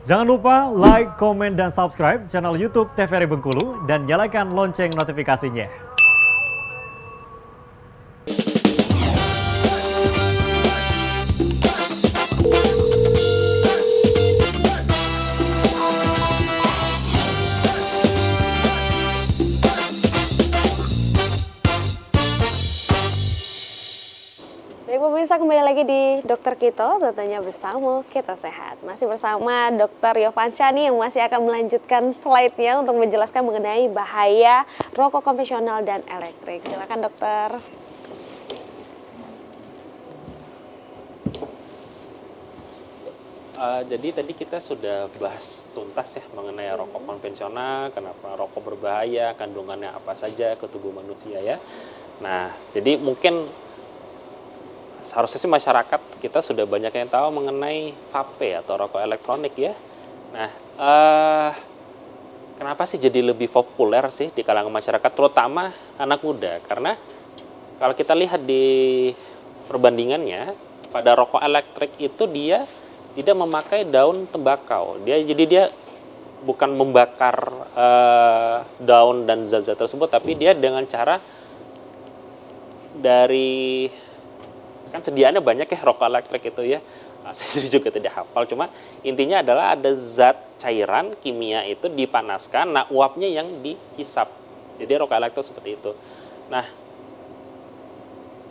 Jangan lupa like, komen, dan subscribe channel YouTube TVRI Bengkulu dan nyalakan lonceng notifikasinya. Baik pemirsa, kembali lagi di Dokter Kito, tentunya bersama Kita Sehat. Masih bersama Dr. Yovansyah nih yang masih akan melanjutkan slide-nya untuk menjelaskan mengenai bahaya rokok konvensional dan elektrik. Silakan dokter. Jadi tadi kita sudah bahas tuntas ya mengenai rokok konvensional, kenapa rokok berbahaya, kandungannya apa saja ke tubuh manusia ya. Nah, jadi mungkin seharusnya sih masyarakat kita sudah banyak yang tahu mengenai vape atau rokok elektronik ya. Nah, kenapa sih jadi lebih populer sih di kalangan masyarakat, terutama anak muda? Karena kalau kita lihat di perbandingannya, pada rokok elektrik itu dia tidak memakai daun tembakau. Jadi dia bukan membakar daun dan zat-zat tersebut, tapi dia dengan cara dari, kan sediaannya banyak ya rokok elektrik itu ya. Saya juga tidak hafal, cuma intinya adalah ada zat cairan kimia itu dipanaskan, nah uapnya yang dihisap. Jadi rokok elektrik seperti itu. Nah,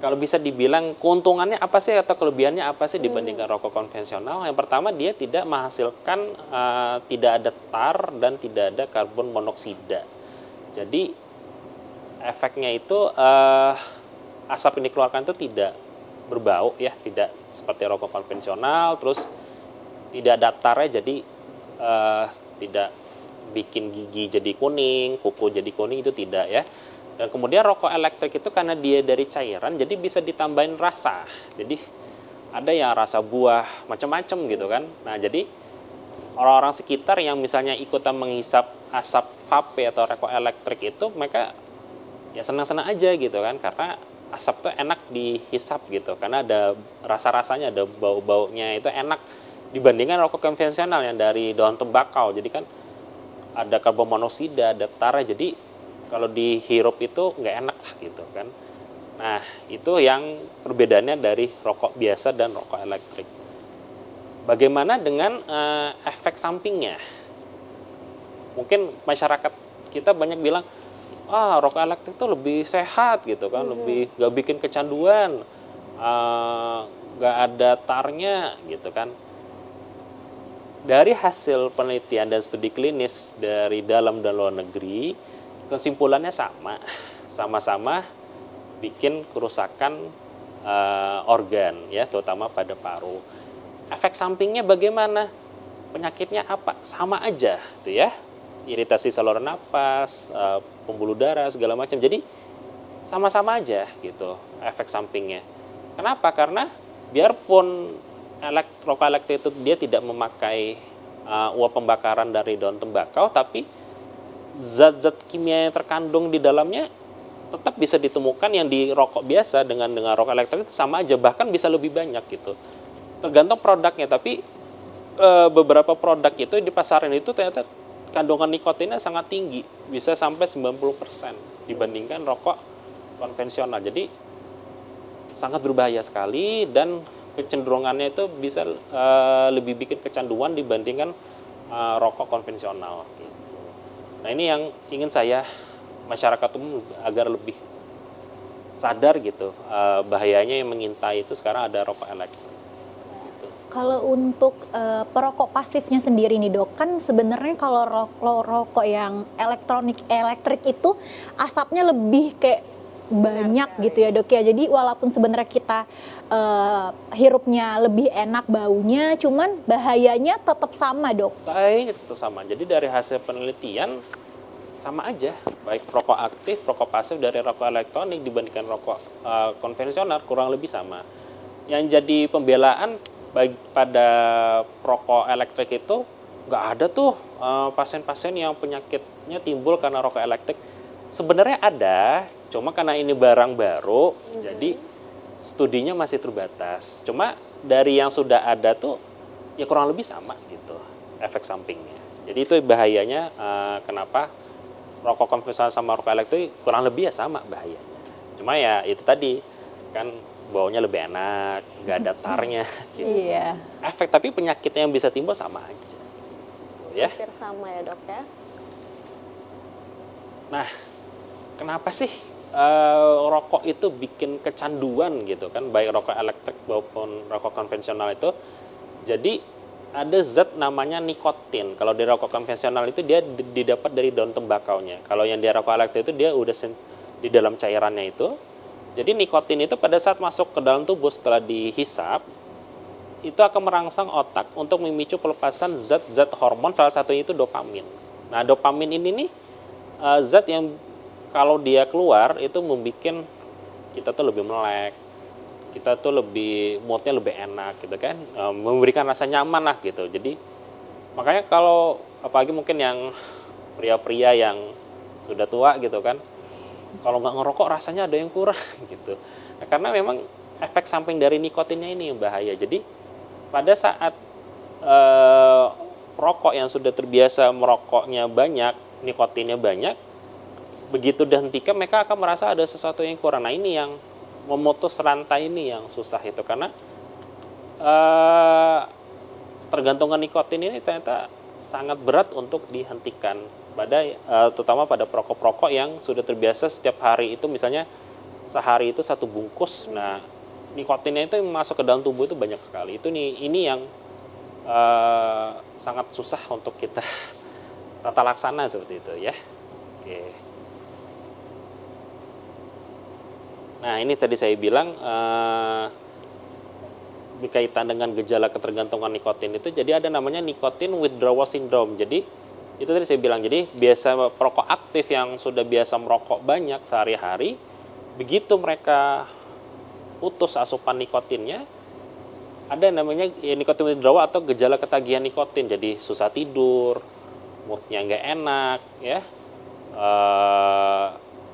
kalau bisa dibilang keuntungannya apa sih atau kelebihannya apa sih dibandingkan rokok konvensional? Yang pertama, dia tidak menghasilkan, tidak ada tar dan tidak ada karbon monoksida. Jadi efeknya itu asap yang dikeluarkan itu tidak berbau ya, tidak seperti rokok konvensional, terus tidak ada tarnya, jadi tidak bikin gigi jadi kuning, kuku jadi kuning, itu tidak ya. Dan kemudian rokok elektrik itu karena dia dari cairan, jadi bisa ditambahin rasa. Jadi ada yang rasa buah, macam-macam gitu kan. Nah, jadi orang-orang sekitar yang misalnya ikutan menghisap asap vape atau rokok elektrik itu, mereka ya senang-senang aja gitu kan, karena asap itu enak dihisap gitu, karena ada rasa-rasanya, ada bau-baunya, itu enak dibandingkan rokok konvensional yang dari daun tembakau. Jadi kan ada karbon monoksida, ada tar, jadi kalau dihirup itu nggak enak lah gitu kan. Nah, itu yang perbedaannya dari rokok biasa dan rokok elektrik. Bagaimana dengan efek sampingnya? Mungkin masyarakat kita banyak bilang, rokok elektrik itu lebih sehat gitu kan, lebih nggak bikin kecanduan, nggak ada tarnya gitu kan. Dari hasil penelitian dan studi klinis dari dalam dan luar negeri, kesimpulannya sama-sama bikin kerusakan organ ya, terutama pada paru. Efek sampingnya bagaimana? Penyakitnya apa? Sama aja tuh ya. Iritasi saluran napas, pembuluh darah, segala macam. Jadi sama-sama aja gitu efek sampingnya. Kenapa? Karena biarpun rokok elektrik itu dia tidak memakai uap pembakaran dari daun tembakau, tapi zat-zat kimia yang terkandung di dalamnya tetap bisa ditemukan yang di rokok biasa dengan rokok elektrik itu sama aja, bahkan bisa lebih banyak gitu. Tergantung produknya, tapi beberapa produk itu di pasaran itu ternyata kandungan nikotinnya sangat tinggi, bisa sampai 90% dibandingkan rokok konvensional. Jadi sangat berbahaya sekali dan kecenderungannya itu bisa lebih bikin kecanduan dibandingkan rokok konvensional gitu. Nah, ini yang ingin saya masyarakat umum agar lebih sadar gitu, bahayanya yang mengintai itu sekarang ada rokok elektrik. Kalau untuk perokok pasifnya sendiri nih dok, kan sebenarnya kalau rokok yang elektrik itu asapnya lebih kayak banyak gitu ya dok ya. Jadi walaupun sebenarnya kita hirupnya lebih enak baunya, cuman bahayanya tetap sama dok. Bahayanya tetap sama. Jadi dari hasil penelitian sama aja, baik rokok aktif, rokok pasif dari rokok elektronik dibandingkan rokok konvensional kurang lebih sama. Yang jadi pembelaan pada rokok elektrik itu nggak ada tuh pasien-pasien yang penyakitnya timbul karena rokok elektrik. Sebenarnya ada, cuma karena ini barang baru, jadi studinya masih terbatas. Cuma dari yang sudah ada tuh ya kurang lebih sama gitu efek sampingnya. Jadi itu bahayanya kenapa rokok konvensional sama rokok elektrik kurang lebih ya sama bahayanya. Cuma ya itu tadi kan baunya lebih enak, nggak ada tarnya. Gitu. Iya. Efek tapi penyakitnya yang bisa timbul sama aja. Gitu, ya. Hampir sama ya dok ya. Nah, kenapa sih rokok itu bikin kecanduan gitu kan, baik rokok elektrik maupun rokok konvensional itu? Jadi ada zat namanya nikotin. Kalau di rokok konvensional itu dia didapat dari daun tembakaunya. Kalau yang di rokok elektrik itu dia udah di dalam cairannya itu. Jadi nikotin itu pada saat masuk ke dalam tubuh setelah dihisap, itu akan merangsang otak untuk memicu pelepasan zat-zat hormon, salah satunya itu dopamin. Nah, dopamin ini nih zat yang kalau dia keluar itu membuat kita tuh lebih melek, kita tuh lebih moodnya lebih enak gitu kan, memberikan rasa nyaman lah gitu. Jadi makanya kalau apalagi mungkin yang pria-pria yang sudah tua gitu kan, kalau nggak ngerokok rasanya ada yang kurang gitu. Nah, karena memang efek samping dari nikotinnya ini yang bahaya. Jadi pada saat perokok yang sudah terbiasa merokoknya banyak, nikotinnya banyak, begitu dihentikan mereka akan merasa ada sesuatu yang kurang. Nah ini yang memutus rantai ini yang susah itu, karena tergantungan nikotin ini ternyata sangat berat untuk dihentikan pada terutama pada perokok-perokok yang sudah terbiasa setiap hari itu misalnya sehari itu 1 bungkus. Nah nikotinnya itu yang masuk ke dalam tubuh itu banyak sekali. Itu ini yang sangat susah untuk kita tata laksana seperti itu ya. Oke. Nah ini tadi saya bilang berkaitan dengan gejala ketergantungan nikotin itu, jadi ada namanya nicotine withdrawal syndrome. Jadi itu tadi saya bilang, jadi biasa perokok aktif yang sudah biasa merokok banyak sehari-hari, begitu mereka putus asupan nikotinnya, ada namanya nicotine withdrawal atau gejala ketagihan nikotin. Jadi susah tidur, moodnya nggak enak, ya,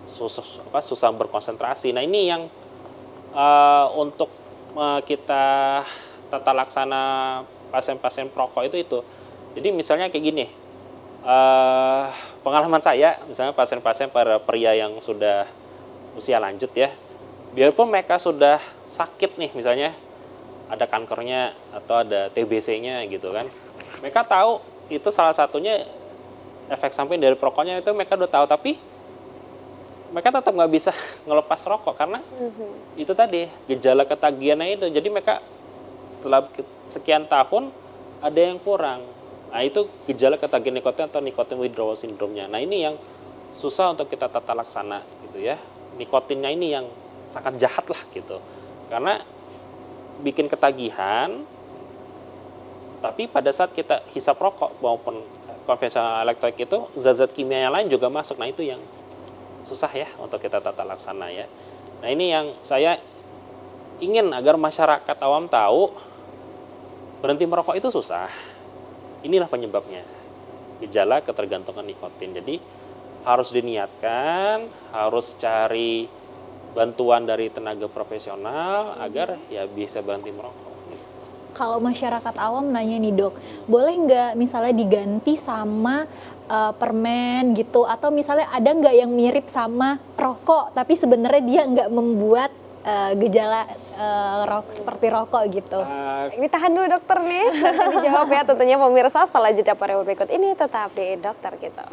susah berkonsentrasi. Nah ini yang untuk kita tata laksana pasien-pasien perokok itu. Jadi misalnya kayak gini, pengalaman saya, misalnya pasien-pasien para pria yang sudah usia lanjut ya, biarpun mereka sudah sakit nih, misalnya ada kankernya atau ada TBC-nya gitu kan, mereka tahu itu salah satunya efek samping dari perokoknya itu mereka udah tahu, tapi mereka tetap nggak bisa ngelepas rokok karena itu tadi gejala ketagihannya itu. Jadi mereka setelah sekian tahun ada yang kurang. Nah itu gejala ketagihan nikotin atau nicotine withdrawal syndrome-nya. Nah ini yang susah untuk kita tata laksana gitu ya. Nikotinnya ini yang sangat jahat lah gitu. Karena bikin ketagihan, tapi pada saat kita hisap rokok maupun konvensional elektrik itu zat-zat kimia yang lain juga masuk. Nah itu yang susah ya untuk kita tata laksana ya. Nah ini yang saya ingin agar masyarakat awam tahu, berhenti merokok itu susah. Inilah penyebabnya, gejala ketergantungan nikotin. Jadi harus diniatkan, harus cari bantuan dari tenaga profesional agar ya bisa berhenti merokok. Kalau masyarakat awam nanya nih dok, boleh nggak misalnya diganti sama permen gitu, atau misalnya ada nggak yang mirip sama rokok tapi sebenarnya dia nggak membuat gejala seperti rokok gitu? Ini tahan dulu dokter nih, nanti dijawab ya tentunya pemirsa setelah jeda pariwara berikut ini, tetap di Dokter Kita.